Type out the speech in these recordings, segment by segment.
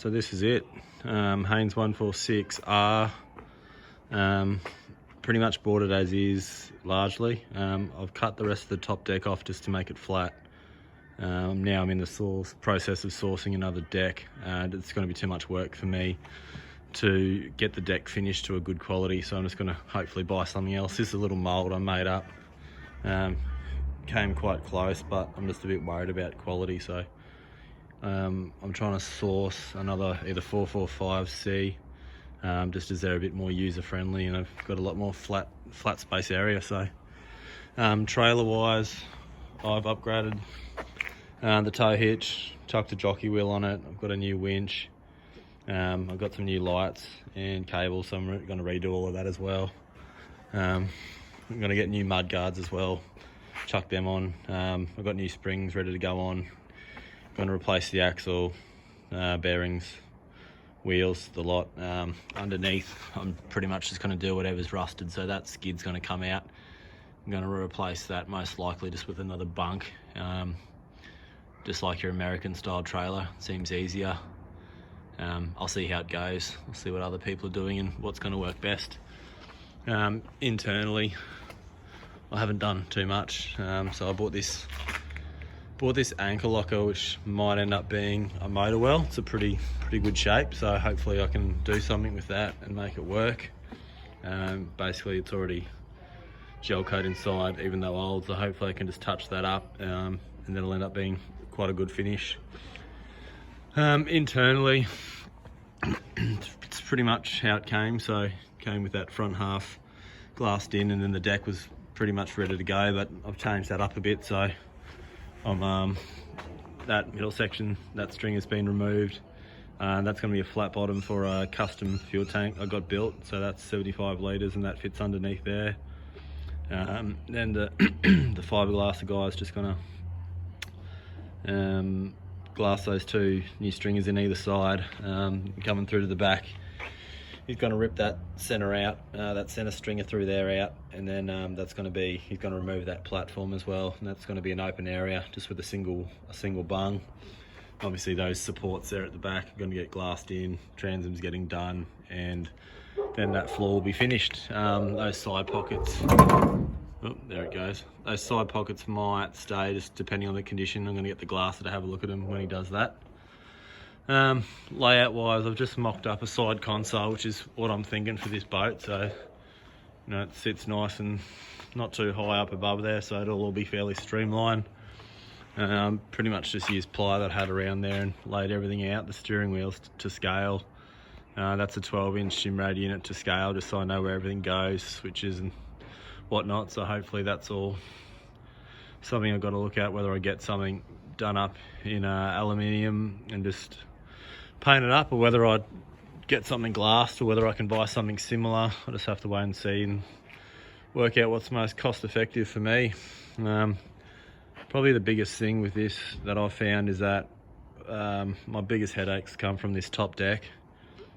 So this is it, Haines 146R. Pretty much bought it as is, largely. I've cut the rest of the top deck off just to make it flat. Now I'm in the process of sourcing another deck. It's going to be too much work for me to get the deck finished to a good quality, so I'm just going to hopefully buy something else. This is a little mould I made up. Came quite close, but I'm just a bit worried about quality, so I'm trying to source another either 445C, just as they're a bit more user friendly and I've got a lot more flat space area. So trailer wise, I've upgraded the tow hitch, chucked a jockey wheel on it. I've got a new winch. I've got some new lights and cables, so I'm going to redo all of that as well. I'm going to get new mud guards as well, chuck them on. I've got new springs ready to go on. Going to replace the axle, bearings, wheels, the lot. Underneath, I'm pretty much just going to do whatever's rusted, so that skid's going to come out. I'm going to replace that most likely just with another bunk, just like your American style trailer. Seems easier. I'll see how it goes. I'll see what other people are doing and what's going to work best. Internally, I haven't done too much, so I bought this ankle locker, which might end up being a motor well. It's a pretty good shape, so hopefully I can do something with that and make it work. Basically it's already gel coat inside, even though old, so hopefully I can just touch that up, and then it'll end up being quite a good finish. Internally, it's pretty much how it came. So it came with that front half glassed in, and then the deck was pretty much ready to go, but I've changed that up a bit. So that middle section, that string has been removed. That's going to be a flat bottom for a custom fuel tank I got built, so that's 75 litres and that fits underneath there. Then the the fiberglass guy is just going to glass those two new stringers in either side, coming through to the back. He's going to rip that center out, that center stringer through there out, and then he's going to remove that platform as well, and that's going to be an open area just with a single bung. Obviously those supports there at the back are going to get glassed in, transom's getting done, and then that floor will be finished. Those side pockets, oh, there it goes. Those side pockets might stay, just depending on the condition. I'm going to get the glasser to have a look at him when he does that. Layout wise, I've just mocked up a side console, which is what I'm thinking for this boat. So, you know, it sits nice and not too high up above there, so it'll all be fairly streamlined. Pretty much just used ply that I had around there and laid everything out. The steering wheel's to scale. That's a 12-inch Simrad unit to scale, just so I know where everything goes, switches and whatnot. So hopefully that's all something I've got to look at, whether I get something done up in aluminium and just paint it up, or whether I'd get something glassed, or whether I can buy something similar. I just have to wait and see and work out what's most cost effective for me. Probably the biggest thing with this that I've found is that my biggest headaches come from this top deck.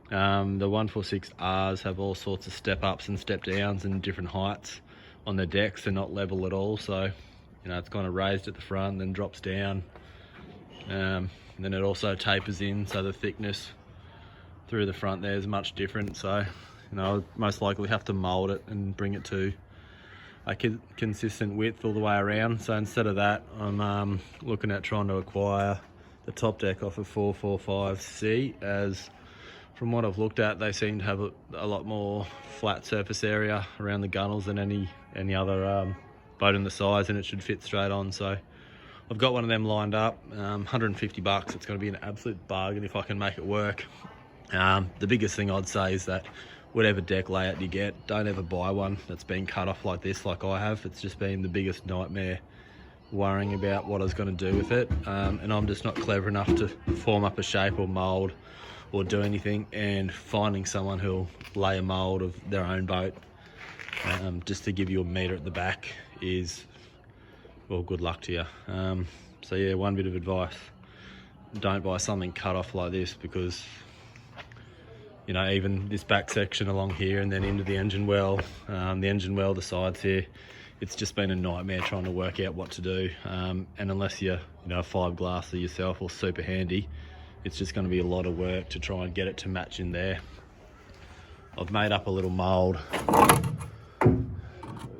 The 146Rs have all sorts of step ups and step downs and different heights on the decks. They're not level at all, so you know, it's kind of raised at the front, then drops down. Then it also tapers in, so the thickness through the front there is much different. So, you know, I'll most likely have to mould it and bring it to a consistent width all the way around. So instead of that, I'm looking at trying to acquire the top deck off of 445C, as from what I've looked at, they seem to have a lot more flat surface area around the gunnels than any other boat in the size, and it should fit straight on. So I've got one of them lined up, 150 bucks. It's going to be an absolute bargain if I can make it work. The biggest thing I'd say is that whatever deck layout you get, don't ever buy one that's been cut off like this, like I have. It's just been the biggest nightmare worrying about what I was going to do with it. And I'm just not clever enough to form up a shape or mould or do anything, and finding someone who'll lay a mould of their own boat just to give you a metre at the back is, well, good luck to you. So yeah, one bit of advice: don't buy something cut off like this, because you know, even this back section along here and then into the engine well, the sides here, it's just been a nightmare trying to work out what to do. And unless you're, you know, a fiberglasser yourself or super handy, it's just going to be a lot of work to try and get it to match in there. I've made up a little mould.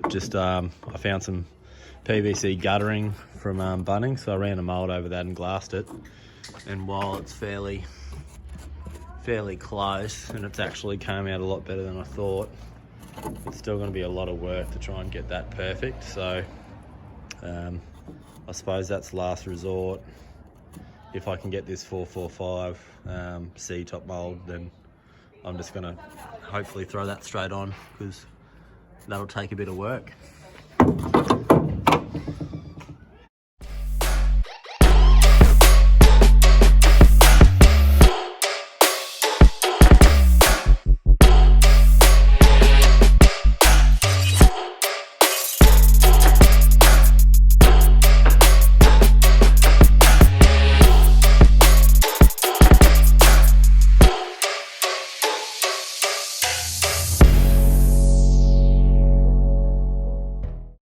Just I found some PVC guttering from Bunnings, so I ran a mould over that and glassed it. And while it's fairly close, and it's actually came out a lot better than I thought, it's still going to be a lot of work to try and get that perfect. So I suppose that's last resort. If I can get this 445 C top mould, then I'm just going to hopefully throw that straight on, because that'll take a bit of work.